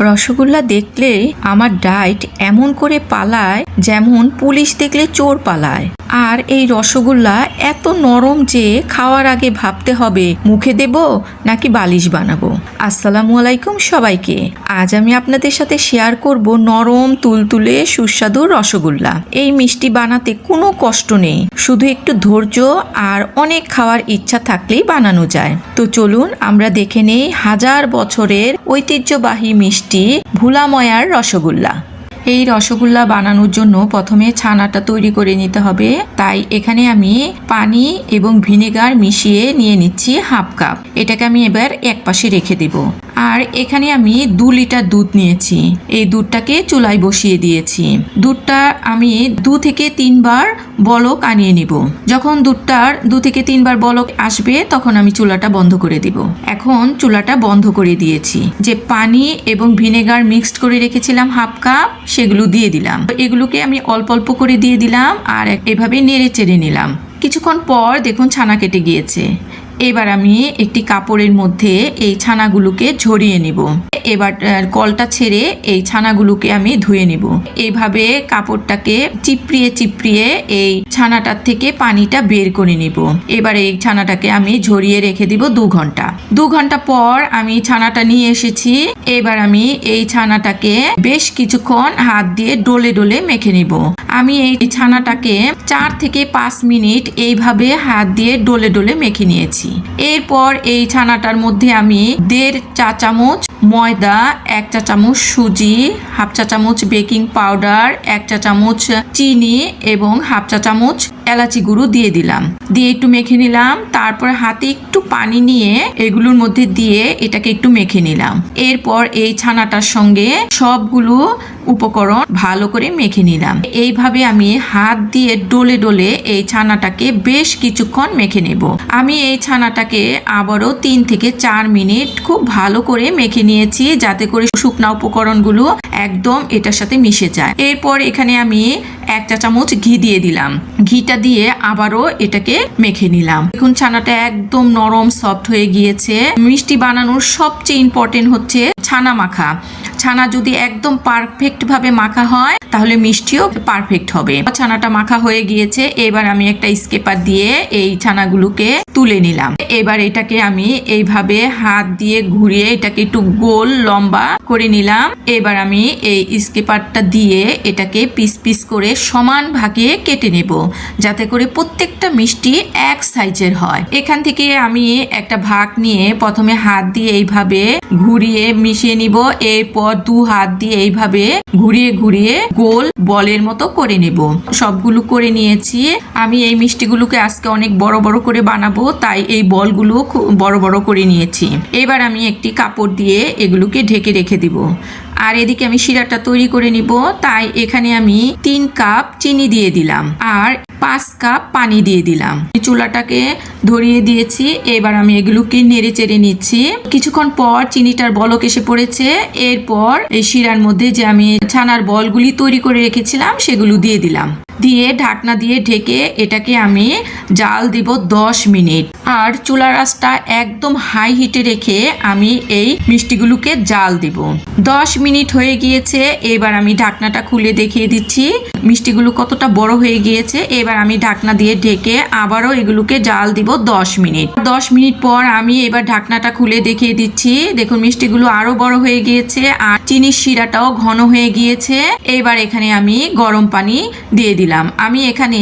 রসগোল্লা দেখলে আমার ডায়েট এমন করে পালায় যেমন পুলিশ দেখলে চোর পালায়। আর এই রসগোল্লা এত নরম যে খাওয়ার আগে ভাবতে হবে মুখে দেব নাকি বালিশ বানাবো। আসসালামু আলাইকুম সবাইকে। আজ আমি আপনাদের সাথে শেয়ার করব নরম তুলতুলে সুস্বাদু রসগোল্লা। এই মিষ্টি বানাতে কোনো কষ্ট নেই, শুধু একটু ধৈর্য আর অনেক খাওয়ার ইচ্ছা থাকলেই বানানো যায়। তো চলুন আমরা দেখে নেই হাজার বছরের ঐতিহ্যবাহী মিষ্টি ভোলা ময়ার রসগোল্লা। এই রসগোল্লা বানানোর জন্য প্রথমে ছানাটা তৈরি করে নিতে হবে। তাই এখানে আমি পানি এবং ভিনেগার মিশিয়ে নিয়ে নিচ্ছি হাফ কাপ। এটাকে আমি এবার এক পাশে রেখে দেব। আর এখানে আমি 2 লিটার দুধ নিয়েছি। এই দুধটাকে চুলায় বসিয়ে দিয়েছি। দুধটা আমি 2 থেকে 3 বার বলক আনিয়ে নিব। যখন দুধটার 2 থেকে 3 বার বলক আসবে তখন আমি চুলাটা বন্ধ করে দিব। এখন চুলাটা বন্ধ করে দিয়েছি। যে পানি এবং ভিনেগার মিক্সড করে রেখেছিলাম হাফ কাপ, সেগুলো দিয়ে দিলাম। এগুলোকে আমি অল্প অল্প করে দিয়ে দিলাম আর এভাবে নেড়ে চেড়ে নিলাম। কিছুক্ষণ পর দেখুন ছানা কেটে গিয়েছে। এবার আমি একটি কাপড়ের মধ্যে এই ছানাগুলোকে ঝরিয়ে নিব। এবার কলটা ছেড়ে এই ছানাগুলোকে আমি ধুয়ে নিব। এইভাবে কাপড়টাকে চিপড়িয়ে চিপড়িয়ে এই ছানাটার থেকে পানিটা বের করে নিব। এবার এই ছানাটাকে আমি ঝরিয়ে রেখে দিব 2 ঘন্টা। 2 ঘন্টা পর আমি ছানাটা নিয়ে এসেছি। এবার আমি এই ছানাটাকে বেশ কিছুক্ষণ হাত দিয়ে ডলে ডলে মেখে নিব। আমি এই ছানাটাকে 4 থেকে 5 মিনিট এইভাবে হাত দিয়ে ডলে ডলে মেখে নিয়েছি। এরপর এই ছানাটার মধ্যে আমি 1.5 চা চামচ ময়দা, 1 চা চামচ সুজি, হাফ চা চামচ বেকিং পাউডার, 1 চা চামচ চিনি এবং হাফ চা চামচ এলাচি গুঁড়ো দিয়ে দিলাম। দিয়ে একটু মেখে নিলাম। তারপর হাতে একটু পানি নিয়ে এগুলোর মধ্যে দিয়ে এটাকে একটু মেখে নিলাম। এরপর এই ছানাটার সঙ্গে সবগুলো উপকরণ ভালো করে মেখে নিলাম। এইভাবে আমি হাত দিয়ে ডলে ডলে এই ছানাটাকে বেশ কিছুক্ষণ মেখে নেব। আমি এই ছানাটাকে আবারও 3 থেকে 4 মিনিট খুব ভালো করে মেখে নিয়েছি, যাতে করে শুকনা উপকরণগুলো একদম এটার সাথে মিশে যায়। এরপর এখানে আমি 1 চা চামচ ঘি দিয়ে দিলাম। ঘিটা দিয়ে আবারও এটাকে মেখে নিলাম। এখন ছানাটা একদম নরম সফট হয়ে গিয়েছে। মিষ্টি বানানোর সবচেয়ে ইম্পর্টেন্ট হচ্ছে ছানা মাখা। ছানা যদি একদম পারফেক্ট ভাবে মাখা হয় তাহলে মিষ্টিও পারফেক্ট হবে। ছানাটা মাখা হয়ে গিয়েছে। এবার আমি একটা স্কেপার দিয়ে এই ছানাগুলোকে তুলে নিলাম। এবার এটাকে আমি এইভাবে হাত দিয়ে ঘুরিয়ে এটাকে একটু গোল লম্বা করে নিলাম। এবার আমি এই স্কেপারটা দিয়ে এটাকে পিস পিস করে সমান ভাগে কেটে নেব, যাতে করে প্রত্যেকটা মিষ্টি এক সাইজের হয়। এখান থেকে আমি একটা ভাগ নিয়ে প্রথমে হাত দিয়ে এইভাবে ঘুরিয়ে মিশিয়ে নিব। এরপর 2 হাত দিয়ে এইভাবে ঘুরিয়ে ঘুরিয়ে গোল বলের মতো করে নেব। সবগুলো করে নিয়েছি। আমি এই মিষ্টিগুলোকে আজকে অনেক বড় বড় করে বানাবো, তাই এই বলগুলো খুব বড় বড় করে নিয়েছি। এবার আমি একটি কাপড় দিয়ে এগুলোকে ঢেকে রেখে দিব। আর এদিকে আমি শিরাটা তৈরি করে নিব। তাই এখানে আমি 3 কাপ চিনি দিয়ে দিলাম আর 5 কাপ পানি দিয়ে দিলাম। চুলাটাকে ধরিয়ে দিয়েছি। এবার আমি এগুলোকে নেড়ে চেড়ে নিচ্ছি। কিছুক্ষণ পর চিনিটার বলক এসে পড়েছে। এরপর এই শিরার মধ্যে যে আমি ছানার বলগুলি তৈরি করে রেখেছিলাম সেগুলো দিয়ে দিলাম। দিয়ে ঢাকনা দিয়ে ঢেকে এটাকে আমি জাল দিব 10 মিনিট। আর চুলার আঁচটা একদম হাই হিটে রেখে আমি এই মিষ্টিগুলোকে জাল দিব। 10 মিনিট হয়ে গিয়েছে। এবার আমি ঢাকনাটা খুলে দেখিয়ে দিচ্ছি মিষ্টিগুলো কতটা বড় হয়ে গিয়েছে। এবার আমি ঢাকনা দিয়ে ঢেকে আবারও এগুলোকে জাল দিব 10 মিনিট। 10 মিনিট পর আমি এবার ঢাকনাটা খুলে দেখিয়ে দিচ্ছি। দেখুন মিষ্টিগুলো আরো বড় হয়ে গিয়েছে আর চিনির শিরাটাও ঘন হয়ে গিয়েছে। এবার এখানে আমি গরম পানি দিয়ে দিলাম। আমি এখানে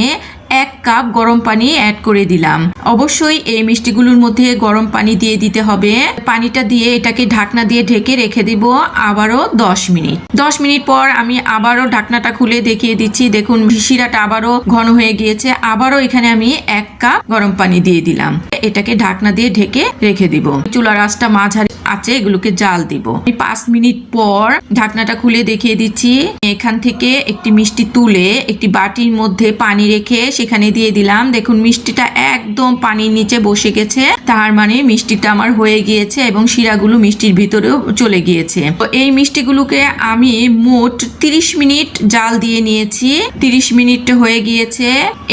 1 কাপ গরম পানি অ্যাড করে দিলাম। অবশ্যই এই মিষ্টিগুলোর মধ্যে গরম পানি দিয়ে দিতে হবে। পানিটা দিয়ে এটাকে ঢাকনা দিয়ে ঢেকে রেখে দিব আবারও 10 মিনিট। 10 মিনিট পর আমি আবারও ঢাকনাটা খুলে দেখিয়ে দিচ্ছি। দেখুন শিরাটা আবারও ঘন হয়ে গিয়েছে। আবারও এখানে আমি 1 কাপ গরম পানি দিয়ে দিলাম। এটাকে ঢাকনা দিয়ে ঢেকে রেখে দিব। চুলার আঁচটা মাঝারি আছে, এগুলোকে জাল দিব। 5 মিনিট পর ঢাকনাটা খুলে দেখিয়ে দিচ্ছি। এখান থেকে একটি মিষ্টি তুলে একটি বাটির মধ্যে পানি রেখে সেখানে দিয়ে দিলাম। দেখুন মিষ্টিটা একদম পানির নিচে বসে গেছে। তার মানে মিষ্টিটা আমার হয়ে গিয়েছে এবং শিরাগুলো মিষ্টির ভিতরেও চলে গিয়েছে। তো এই মিষ্টিগুলোকে আমি মোট 30 মিনিট জাল দিয়ে নিয়েছি। 30 মিনিট হয়ে গিয়েছে।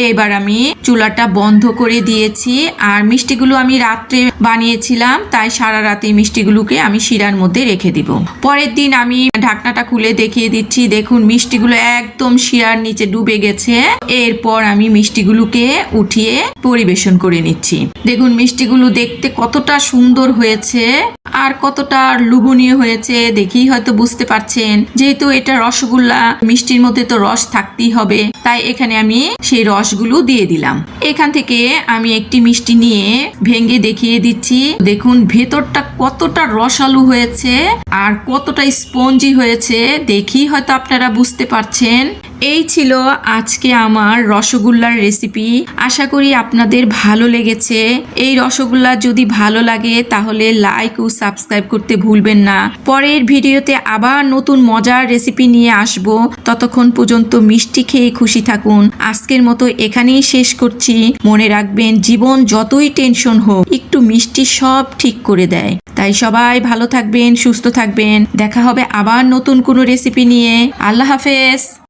এবার আমি চুলাটা বন্ধ করে দিয়েছি। আর মিষ্টিগুলো আমি রাত্রে বানিয়েছিলাম, তাই সারা রাতে মিষ্টিগুলোকে আমি শিরার মধ্যে রেখে দিব। পরের দিন আমি ঢাকনাটা খুলে দেখিয়ে দিচ্ছি, দেখুন মিষ্টিগুলো একদম শিরার নিচে ডুবে গেছে। এরপর আমি মিষ্টিগুলোকে উঠিয়ে পরিবেশন করে নিচ্ছি। দেখুন মিষ্টিগুলো দেখতে কতটা সুন্দর হয়েছে আর কতটা লোভনীয় হয়েছে দেখেই হয়তো বুঝতে পারছেন। যেহেতু এটা রসগোল্লা, মিষ্টির মধ্যে তো রস থাকতেই হবে, তাই এখানে আমি সেই রসগুলো দিয়ে দিলাম। এখান থেকে আমি একটি মিষ্টি নিয়ে ভেঙে দেখিয়ে দিচ্ছি। দেখুন ভেতরটা কতটা রসালো হয়েছে আর কতটা স্পঞ্জি হয়েছে দেখেই হয়তো আপনারা বুঝতে পারছেন। এই ছিল আজকে আমার রসগোল্লার রেসিপি। আশা করি আপনাদের ভালো লেগেছে। এই রসগোল্লা যদি ভালো লাগে তাহলে লাইক ও সাবস্ক্রাইব করতে ভুলবেন না। পরের ভিডিওতে আবার নতুন মজার রেসিপি নিয়ে আসব। ততক্ষণ পর্যন্ত মিষ্টি খেয়ে খুশি থাকুন। আজকের মতো এখানেই শেষ করছি। মনে রাখবেন, জীবন যতই টেনশন হোক, একটু মিষ্টি সব ঠিক করে দেয়। তাই সবাই ভালো থাকবেন, সুস্থ থাকবেন। দেখা হবে আবার নতুন কোনো রেসিপি নিয়ে। আল্লাহ হাফেজ।